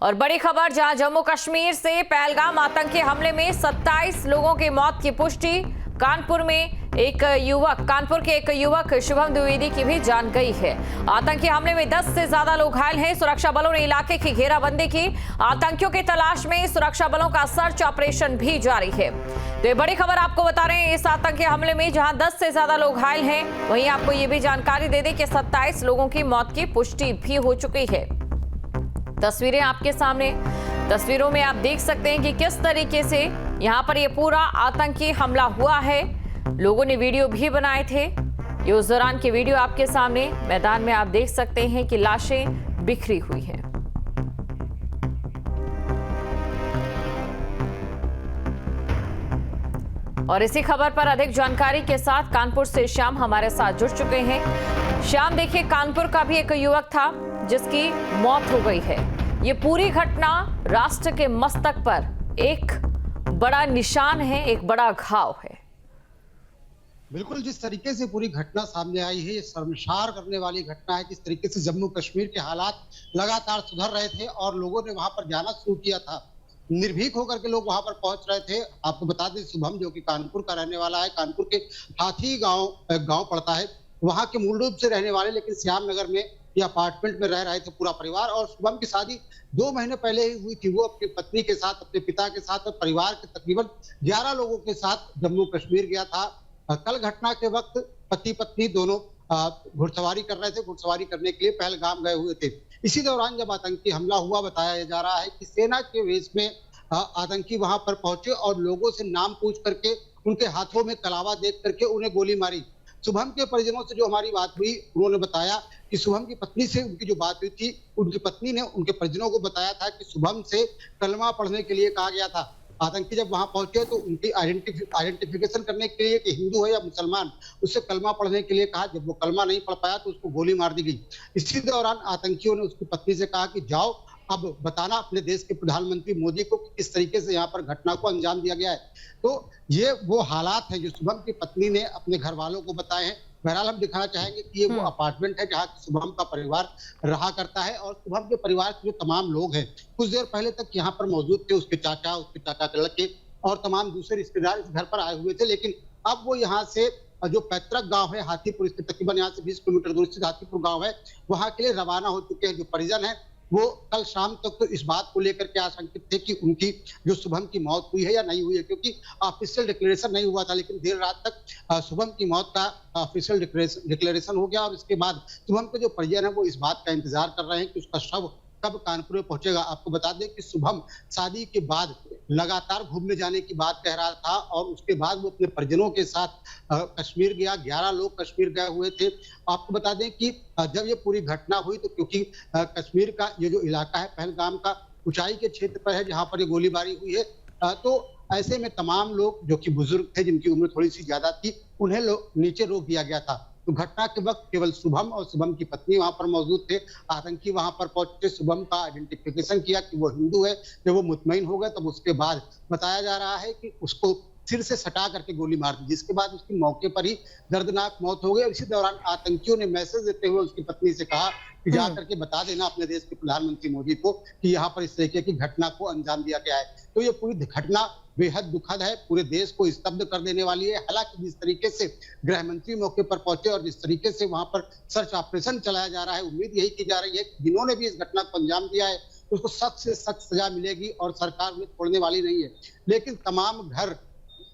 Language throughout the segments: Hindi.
और बड़ी खबर, जहां जम्मू कश्मीर से पहलगाम आतंकी हमले में 27 लोगों की मौत की पुष्टि। कानपुर के एक युवक शुभम द्विवेदी की भी जान गई है। आतंकी हमले में 10 से ज्यादा लोग घायल हैं। सुरक्षा बलों ने इलाके की घेराबंदी की। आतंकियों की तलाश में सुरक्षा बलों का सर्च ऑपरेशन भी जारी है। तो ये बड़ी खबर आपको बता रहे हैं, इस आतंकी हमले में जहां 10 से ज्यादा लोग घायल हैं, वहीं आपको ये भी जानकारी दे दें कि 27 लोगों की मौत की पुष्टि भी हो चुकी है। तस्वीरें आपके सामने, तस्वीरों में आप देख सकते हैं कि किस तरीके से यहां पर ये पूरा आतंकी हमला हुआ है। लोगों ने वीडियो भी बनाए थे। ये उस दौरान की वीडियो आपके सामने, मैदान में आप देख सकते हैं कि लाशें बिखरी हुई हैं। और इसी खबर पर अधिक जानकारी के साथ कानपुर से श्याम हमारे साथ जुड़ चुके हैं। श्याम, देखिए, कानपुर का भी एक युवक था जिसकी मौत हो गई है। ये पूरी घटना राष्ट्र के मस्तक पर एक बड़ा निशान है, एक बड़ा घाव है। बिल्कुल, जिस तरीके से पूरी घटना सामने आई है, ये शर्मसार करने वाली घटना है। जिस तरीके से जम्मू कश्मीर के हालात लगातार सुधर रहे थे और लोगों ने वहां पर जाना शुरू किया था, निर्भीक होकर के लोग वहां पर पहुंच रहे थे। आपको बता दें, शुभम जो कि कानपुर का रहने वाला है, कानपुर के हाथी गांव पड़ता है, वहां के मूल रूप से रहने वाले, लेकिन श्याम नगर में या अपार्टमेंट में रह रहे थे पूरा परिवार। और शुभम की शादी 2 महीने पहले ही हुई थी। वो अपनी पत्नी के साथ, अपने पिता के साथ और परिवार के तकरीबन 11 लोगों के साथ जम्मू कश्मीर गया था। कल घटना के वक्त पति पत्नी दोनों घुड़सवारी कर रहे थे। घुड़सवारी करने के लिए पहलगाम गए हुए थे। इसी दौरान जब आतंकी हमला हुआ, बताया जा रहा है कि सेना के वेश में आतंकी वहां पर पहुंचे और लोगों से नाम पूछ करके, उनके हाथों में कलावा देख करके उन्हें गोली मारी। शुभम के परिजनों से जो हमारी बात हुई, उन्होंने बताया कि शुभम की पत्नी से उनकी जो बात हुई थी, उनकी पत्नी ने उनके परिजनों को बताया था कि शुभम से कलमा पढ़ने के लिए कहा गया था। आतंकी जब वहां पहुंचे तो उनकी आइडेंटिफिकेशन करने के लिए कि हिंदू है या मुसलमान, उससे कलमा पढ़ने के लिए कहा। जब वो कलमा नहीं पढ़ पाया तो उसको गोली मार दी गई। इसी दौरान आतंकियों ने उसकी पत्नी से कहा कि जाओ, अब बताना अपने देश के प्रधानमंत्री मोदी को किस तरीके से यहाँ पर घटना को अंजाम दिया गया है। तो ये वो हालात है जो शुभम की पत्नी ने अपने घर वालों को बताए हैं। बहरहाल हम दिखाना चाहेंगे कि ये वो अपार्टमेंट है जहाँ शुभम का परिवार रहा करता है और शुभम के परिवार के जो तमाम लोग हैं, कुछ देर पहले तक यहाँ पर मौजूद थे। उसके चाचा के लड़के और तमाम दूसरे रिश्तेदार इस घर पर आए हुए थे। लेकिन अब वो यहाँ से जो पैतृक गांव है हाथीपुर, इसके तकरीबन यहाँ से 20 किलोमीटर दूर स्थित हाथीपुर गांव है, वहां के लिए रवाना हो चुके हैं। जो परिजन है वो कल शाम तक तो इस बात को लेकर के आशंकित थे कि उनकी जो शुभम की मौत हुई है या नहीं हुई है, क्योंकि ऑफिशियल डिक्लेरेशन नहीं हुआ था। लेकिन देर रात तक शुभम की मौत का ऑफिशियल डिक्लेरेशन हो गया और इसके बाद शुभम के जो परिजन है वो इस बात का इंतजार कर रहे हैं कि उसका शव कब कानपुर में पहुंचेगा। आपको बता दें कि शुभम शादी के बाद लगातार घूमने जाने की बात कह रहा था और उसके बाद वो अपने परिजनों के साथ कश्मीर गया। 11 लोग कश्मीर गए हुए थे। आपको बता दें कि जब ये पूरी घटना हुई तो क्योंकि कश्मीर का ये जो इलाका है पहलगाम का ऊंचाई के क्षेत्र पर है जहां पर ये गोलीबारी हुई है, तो ऐसे में तमाम लोग जो कि बुजुर्ग थे, जिनकी उम्र थोड़ी सी ज्यादा थी, उन्हें नीचे रोक दिया गया था। तो घटना के वक्त केवल शुभम और शुभम की पत्नी वहां पर मौजूद थे। आतंकी वहां पर पहुंचे, शुभम का आइडेंटिफिकेशन किया कि वो हिंदू है। जब वो मुतमईन हो गए तब उसके बाद बताया जा रहा है कि उसको सिर से सटा करके गोली मार दी, जिसके बाद उसकी मौके पर ही दर्दनाक मौत हो गई। इसी दौरान आतंकियों ने मैसेज देते हुए उसकी पत्नी से कहा कि जा करके बता देना अपने देश के प्रधानमंत्री मोदी को कि यहाँ पर इस तरीके की घटना को अंजाम दिया गया है। तो ये पूरी घटना बेहद दुखद है, पूरे देश को स्तब्ध कर देने वाली है। हालांकि जिस तरीके से गृह मंत्री मौके पर पहुंचे और जिस तरीके से वहां पर सर्च ऑपरेशन चलाया जा रहा है, उम्मीद यही की जा रही है कि जिन्होंने भी इस घटना को अंजाम दिया है उसको सख्त से सख्त सजा मिलेगी और सरकार उन्हें छोड़ने वाली नहीं है। लेकिन तमाम घर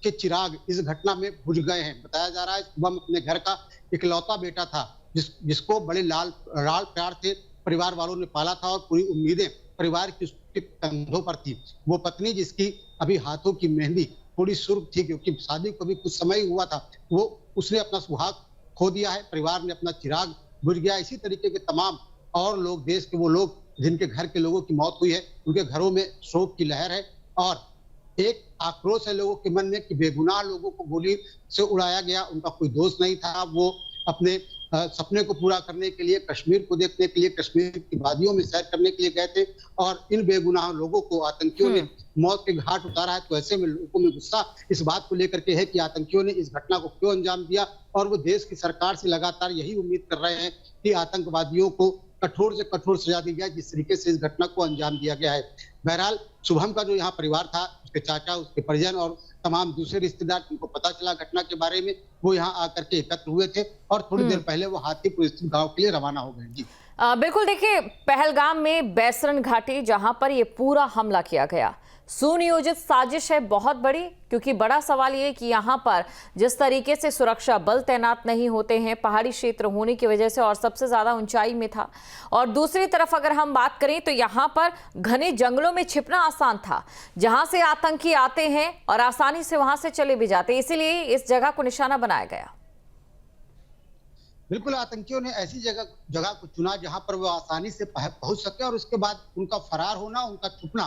के चिराग इस घटना में बुझ गए हैं। बताया जा रहा है शुभम अपने घर का इकलौता बेटा था, जिसको बड़े लाल प्यार से परिवार वालों ने पाला था और पूरी उम्मीदें परिवार की उसके कंधों पर थी। वो पत्नी जिसकी अभी हाथों की मेहंदी थोड़ी सुर्ख थी, क्योंकि शादी को भी कुछ समय हुआ था, वो उसने अपना सुहाग खो दिया है। परिवार ने अपना चिराग बुझ गया। इसी तरीके के तमाम और लोग, देश के वो लोग जिनके घर के लोगों की मौत हुई है, उनके घरों में शोक की लहर है और एक आक्रोश है लोगों के मन में कि बेगुनाह लोगों को गोली से उड़ाया गया। उनका कोई दोष नहीं था। वो अपने सपने को पूरा करने के लिए, कश्मीर को देखने के लिए, कश्मीर की वादियों में सैर करने के लिए गए थे और इन बेगुनाह लोगों को आतंकियों ने मौत के घाट उतारा है। तो ऐसे में लोगों में गुस्सा इस बात को लेकर के है कि आतंकियों ने इस घटना को क्यों अंजाम दिया और वो देश की सरकार से लगातार यही उम्मीद कर रहे हैं कि आतंकवादियों को कठोर से कठोर सजा दी जाए जिस तरीके से इस घटना को अंजाम दिया गया है। बहरहाल शुभम का जो यहाँ परिवार था, उसके चाचा, उसके परिजन और तमाम दूसरे रिश्तेदार जिनको पता चला घटना के बारे में, वो यहाँ आकर के एकत्र हुए थे और थोड़ी देर पहले वो हाथीपुर स्थित गांव के लिए रवाना हो गए। जी बिल्कुल, देखिए पहलगाम में बैसरन घाटी जहां पर ये पूरा हमला किया गया, सुनियोजित साजिश है बहुत बड़ी, क्योंकि बड़ा सवाल ये कि यहाँ पर जिस तरीके से सुरक्षा बल तैनात नहीं होते हैं, पहाड़ी क्षेत्र होने की वजह से और सबसे ज्यादा ऊंचाई में था, और दूसरी तरफ अगर हम बात करें तो यहाँ पर घने जंगलों में छिपना आसान था, जहां से आतंकी आते हैं और आसानी से वहां से चले भी जाते, इसीलिए इस जगह को निशाना बनाया गया। बिल्कुल, आतंकियों ने ऐसी जगह को चुना जहां पर वो आसानी से पहुंच सके और उसके बाद उनका फरार होना, उनका छुपना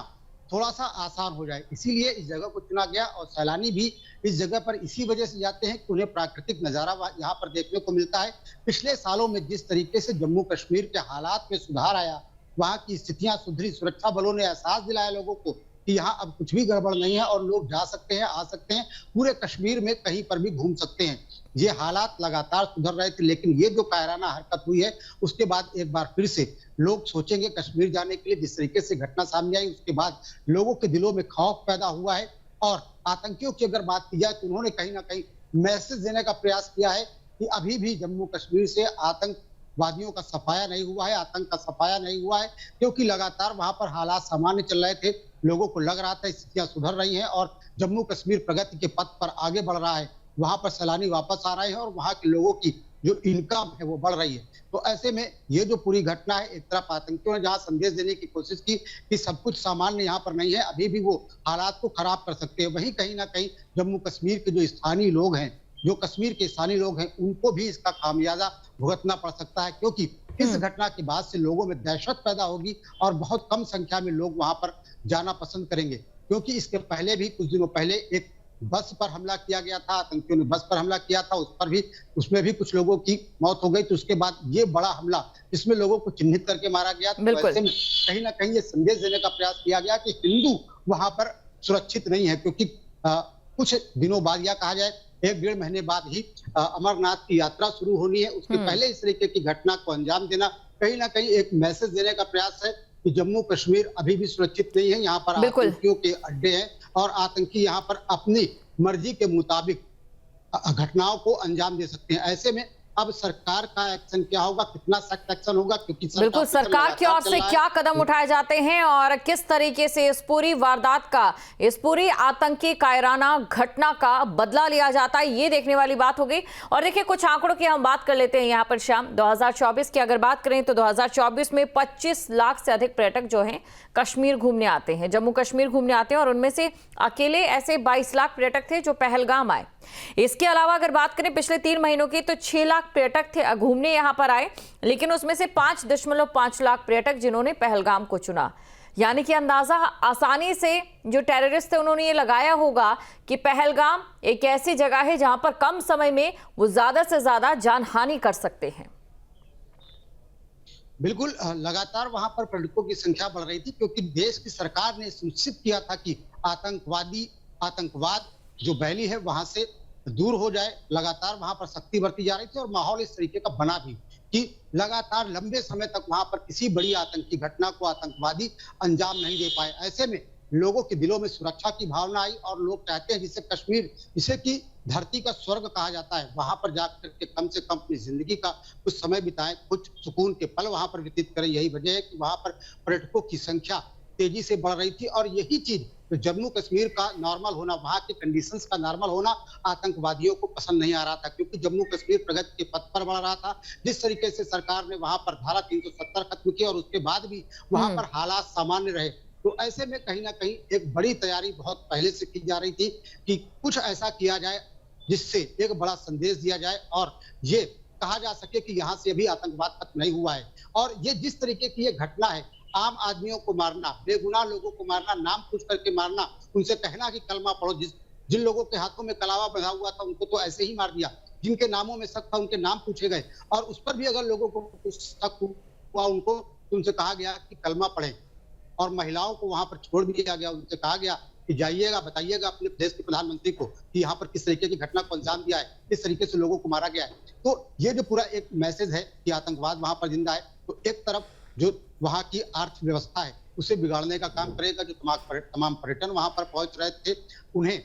थोड़ा सा आसान हो जाए, इसीलिए इस जगह को चुना गया। और सैलानी भी इस जगह पर इसी वजह से जाते हैं कि उन्हें प्राकृतिक नजारा यहाँ पर देखने को मिलता है। पिछले सालों में जिस तरीके से जम्मू कश्मीर के हालात में सुधार आया, वहाँ की स्थितियां सुधरी, सुरक्षा बलों ने एहसास दिलाया लोगों को कि यहाँ अब कुछ भी गड़बड़ नहीं है और लोग जा सकते हैं, आ सकते हैं, पूरे कश्मीर में कहीं पर भी घूम सकते हैं। ये हालात लगातार सुधर रहे थे, लेकिन ये जो कायराना हरकत हुई है, उसके बाद एक बार फिर से लोग सोचेंगे कश्मीर जाने के लिए। जिस तरीके से घटना सामने आई, उसके बाद लोगों के दिलों में खौफ पैदा हुआ है। और आतंकियों की अगर बात की जाए तो उन्होंने कहीं ना कहीं मैसेज देने का प्रयास किया है कि अभी भी जम्मू कश्मीर से आतंकवादियों का सफाया नहीं हुआ है, आतंक का सफाया नहीं हुआ है, क्योंकि लगातार वहां पर हालात सामान्य चल रहे थे। लोगों को लग रहा था स्थितियां सुधर रही हैं और जम्मू कश्मीर प्रगति के पथ पर आगे बढ़ रहा है, वहां पर सैलानी वापस आ रहे हैं और वहां के लोगों की जो इनकम है वो बढ़ रही है। तो ऐसे में ये जो पूरी घटना है, एक तरफ आतंकियों ने जहां संदेश देने की कोशिश की कि सब कुछ सामान्य यहाँ पर नहीं है, अभी भी वो हालात को खराब कर सकते हैं, वहीं कहीं ना कहीं जम्मू कश्मीर के जो स्थानीय लोग हैं, जो कश्मीर के स्थानीय लोग हैं, उनको भी इसका खामियाजा भुगतना पड़ सकता है, क्योंकि इस घटना के बाद से लोगों में दहशत पैदा होगी और बहुत कम संख्या में लोग वहां पर जाना पसंद करेंगे। क्योंकि इसके पहले भी कुछ दिनों पहले एक बस पर हमला किया गया था, आतंकियों ने बस पर हमला किया था, उसमें भी कुछ लोगों की मौत हो गई। तो उसके बाद ये बड़ा हमला, इसमें लोगों को चिन्हित करके मारा गया। तो ऐसे में कहीं ना कहीं ये संदेश देने का प्रयास किया गया कि हिंदू वहां पर सुरक्षित नहीं है, क्योंकि कुछ दिनों बाद, या कहा जाए 1-1.5 महीने बाद ही अमरनाथ की यात्रा शुरू होनी है। उसके पहले इस तरीके की घटना को अंजाम देना कहीं ना कहीं एक मैसेज देने का प्रयास है कि जम्मू कश्मीर अभी भी सुरक्षित नहीं है, यहाँ पर आतंकियों के अड्डे हैं और आतंकी यहाँ पर अपनी मर्जी के मुताबिक घटनाओं को अंजाम दे सकते हैं। ऐसे में अब सरकार का एक्शन क्या होगा, कितना सख्त एक्शन होगा, क्योंकि बिल्कुल सरकार की ओर से क्या कदम उठाए जाते हैं और किस तरीके से इस पूरी वारदात का, इस पूरी आतंकी कायराना घटना का बदला लिया जाता है, ये देखने वाली बात हो गई। और देखिए कुछ आंकड़ों की हम बात कर लेते हैं यहाँ पर श्याम। 2024 की अगर बात करें तो 2024 में 25 लाख से अधिक पर्यटक जो हैं कश्मीर घूमने आते हैं, जम्मू कश्मीर घूमने आते हैं, और उनमें से अकेले ऐसे 22 लाख पर्यटक थे जो पहलगाम आए। इसके अलावा अगर बात करें पिछले 3 महीनों की तो 6 लाख पर्यटक थे घूमने यहां पर आए, लेकिन उसमें से 5.5 लाख पर्यटक जिन्होंने पहलगाम को चुना। यानी कि अंदाजा आसानी से जो टेररिस्ट थे उन्होंने ये लगाया होगा कि पहलगाम एक ऐसी जगह है जहां पर कम समय में वो ज्यादा से ज्यादा जानहानि कर सकते हैं। बिल्कुल, लगातार वहां पर पर्यटकों की संख्या बढ़ रही थी, क्योंकि देश की सरकार ने सुनिश्चित किया था कि आतंकवाद जो बैली है वहां से दूर हो जाए। लगातार वहां पर सख्ती बरती जा रही थी और माहौल इस तरीके का बना भी कि लगातार लंबे समय तक वहां पर किसी बड़ी आतंकी घटना को आतंकवादी अंजाम नहीं दे पाए। ऐसे में लोगों के दिलों में सुरक्षा की भावना आई और लोग चाहते हैं जिसे कश्मीर, जिसे कि धरती का स्वर्ग कहा जाता है, वहां पर जाकर के कम से कम अपनी जिंदगी का कुछ समय बिताएं, कुछ सुकून के पल वहां पर व्यतीत करें। यही वजह है कि वहां पर पर्यटकों की संख्या तेजी से बढ़ रही थी और यही चीज तो जम्मू कश्मीर का नॉर्मल होना, वहां के कंडीशंस का नॉर्मल होना आतंकवादियों को पसंद नहीं आ रहा था, क्योंकि जम्मू कश्मीर प्रगति के पथ पर बढ़ रहा था। जिस तरीके से सरकार ने वहां पर धारा 370 खत्म की और उसके बाद भी वहां पर हालात सामान्य रहे, तो ऐसे में कहीं ना कहीं एक बड़ी तैयारी बहुत पहले से की जा रही थी कि कुछ ऐसा किया जाए जिससे एक बड़ा संदेश दिया जाए और ये कहा जा सके कि यहाँ से अभी आतंकवाद खत्म नहीं हुआ है। और ये जिस तरीके की ये घटना है, आम आदमियों को मारना, बेगुनाह लोगों को मारना, नाम पूछ करके मारना, उनसे कहना कि कलमा पढ़ो, जिन लोगों के हाथों में कलावा बंधा हुआ था उनको तो ऐसे ही मार दिया, जिनके नामों में शक था उनके नाम पूछे गए और उस पर भी अगर लोगों को कुछ शक हुआ उनको, उनसे कहा गया कि कलमा पढ़े और महिलाओं को वहां पर छोड़ दिया गया। उनसे कहा गया कि जाइएगा, बताइएगा अपने देश के प्रधानमंत्री को कि यहाँ पर किस तरीके की घटना को अंजाम दिया है, किस तरीके से लोगों को मारा गया है। तो ये जो पूरा एक मैसेज है कि आतंकवाद वहां पर जिंदा है, तो एक तरफ जो वहां की अर्थव्यवस्था है उसे बिगाड़ने का काम करेगा। जो तमाम पर्यटन वहां पर पहुंच रहे थे उन्हें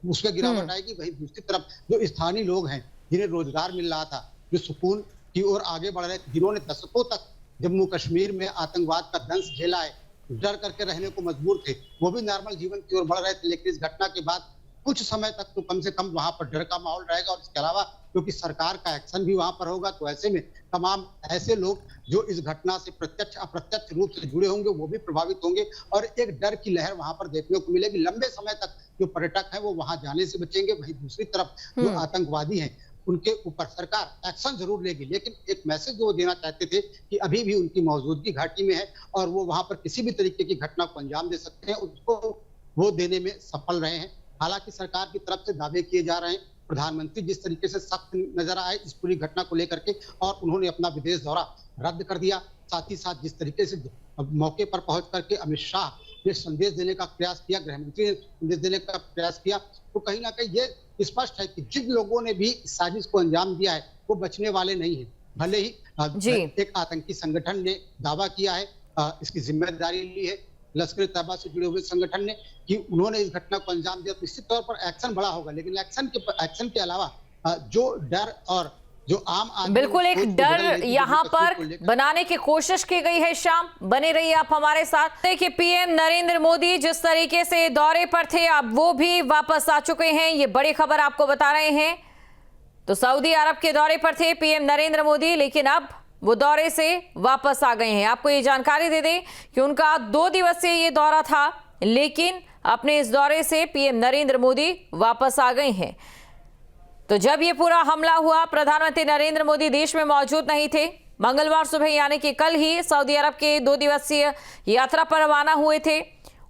उसमें गिरावट आएगी। वहीं दूसरी तरफ जो स्थानीय लोग हैं जिन्हें रोजगार मिल रहा था, जो सुकून की ओर आगे बढ़ रहे थे, जिन्होंने दशकों तक जम्मू कश्मीर में आतंकवाद का दंश झेला है, डर करके रहने को मजबूर थे, वो भी नॉर्मल जीवन की ओर बढ़ रहे थे। लेकिन इस घटना के बाद कुछ समय तक तो कम से कम वहां पर डर का माहौल रहेगा। और इसके अलावा क्योंकि सरकार का एक्शन भी वहां पर होगा, तो ऐसे में तमाम ऐसे लोग जो इस घटना से प्रत्यक्ष अप्रत्यक्ष रूप से जुड़े होंगे वो भी प्रभावित होंगे और एक डर की लहर वहां पर देखने को मिलेगी। लंबे समय तक जो पर्यटक है वो वहां जाने से बचेंगे। वहीं दूसरी तरफ जो आतंकवादी हैं उनके ऊपर सरकार एक्शन जरूर लेगी, लेकिन एक मैसेज जो वो देना चाहते थे कि अभी भी उनकी मौजूदगी घाटी में है और वो वहां पर किसी भी तरीके की घटना को अंजाम दे सकते हैं, उसको वो देने में सफल रहे हैं। हालांकि सरकार की तरफ से दावे किए जा रहे हैं, प्रधानमंत्री जिस तरीके से सख्त नजर आए इस पूरी घटना को लेकर के और उन्होंने अपना विदेश दौरा रद्द कर दिया। साथ ही साथ जिस तरीके से मौके पर पहुंच करके अमित शाह ने संदेश देने का प्रयास किया, गृह मंत्री ने संदेश देने का प्रयास किया, तो कहीं ना कहीं ये स्पष्ट है कि जिन लोगों ने भी इस साजिश को अंजाम दिया है वो बचने वाले नहीं है। भले ही एक आतंकी संगठन ने दावा किया है, इसकी जिम्मेदारी ली है लश्कर तैयबा से जुड़े हुए संगठन ने कि उन्होंने इस घटना को अंजाम दिया, तो निश्चित तौर पर एक्शन बड़ा होगा। लेकिन एक्शन के अलावा जो डर और जो आम आदमी बिल्कुल एक डर यहाँ पर बनाने की कोशिश की गई है। शाम बने रहिए आप हमारे साथ। देखिए पीएम नरेंद्र मोदी जिस तरीके से दौरे पर थे अब वो भी वापस आ चुके हैं, ये बड़ी खबर आपको बता रहे हैं। तो सऊदी अरब के दौरे पर थे पीएम नरेंद्र मोदी, लेकिन अब वो दौरे से वापस आ गए हैं। आपको ये जानकारी दे दें कि उनका 2 दिवसीय ये दौरा था, लेकिन अपने इस दौरे से पीएम नरेंद्र मोदी वापस आ गए हैं। तो जब ये पूरा हमला हुआ प्रधानमंत्री नरेंद्र मोदी देश में मौजूद नहीं थे। मंगलवार सुबह यानी कि कल ही सऊदी अरब के 2 दिवसीय यात्रा पर रवाना हुए थे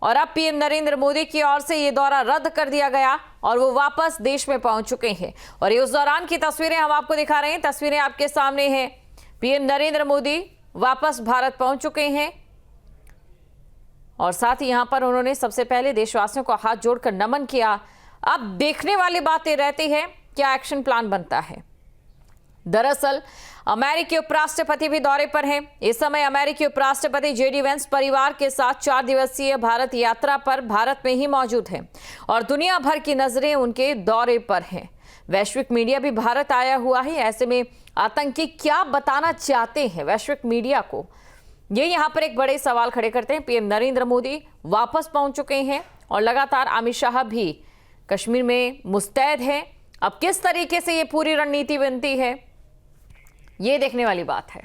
और अब पीएम नरेंद्र मोदी की ओर से ये दौरा रद्द कर दिया गया और वो वापस देश में पहुंच चुके हैं। और ये उस दौरान की तस्वीरें हम आपको दिखा रहे हैं। तस्वीरें आपके सामने हैं। पीएम नरेंद्र मोदी वापस भारत पहुंच चुके हैं और साथ ही यहां पर उन्होंने सबसे पहले देशवासियों को हाथ जोड़कर नमन किया। अब देखने वाली बातें रहती है क्या एक्शन प्लान बनता है। दरअसल अमेरिकी उपराष्ट्रपति भी दौरे पर हैं। इस समय अमेरिकी उपराष्ट्रपति जेडी वेंस परिवार के साथ 4 दिवसीय भारत यात्रा पर भारत में ही मौजूद हैं और दुनिया भर की नजरें उनके दौरे पर हैं। वैश्विक मीडिया भी भारत आया हुआ है। ऐसे में आतंकी क्या बताना चाहते हैं वैश्विक मीडिया को, ये यहाँ पर एक बड़े सवाल खड़े करते हैं। पीएम नरेंद्र मोदी वापस पहुंच चुके हैं और लगातार अमित शाह भी कश्मीर में मुस्तैद हैं। अब किस तरीके से ये पूरी रणनीति बनती है ये देखने वाली बात है।